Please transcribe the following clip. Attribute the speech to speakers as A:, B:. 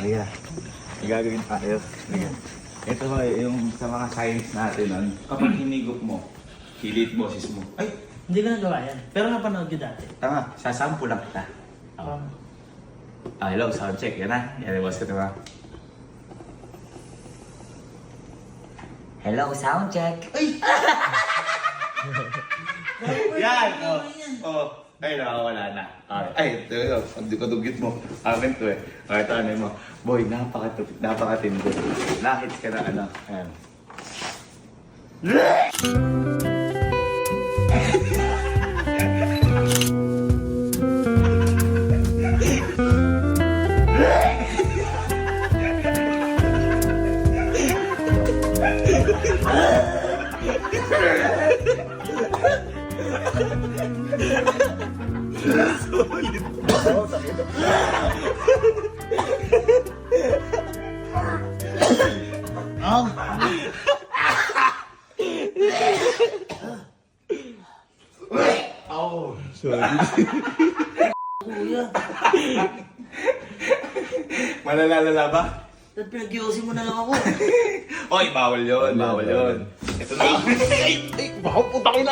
A: Ayan. May gagawin tayo. Ayan. Ito ba yung sa mga science natin nun, kapag hinigop mo, hilit boses mo. Ay,
B: Hindi ko nagawa yan. Pero napanood ko dati.
A: tama, sasampu lang kita. Hello, sound check. Yan na. Yan, boss ko diba? Hello, sound check.
B: Ay!
A: Yan! Oh. Ay, nakawala na. Ay, ito yun. Ang dukadugit mo. Akin to eh. Ay, ito ano mo. Boy, napakatindi. Nakits ka na ano. Ayan.
B: Kuya,
A: Malalalala ba?
B: ba't pinag-iusin mo na lang ako?
A: Oy, bawal yun. Bawal yun. Ito na. Ay, bawal. Putang ina.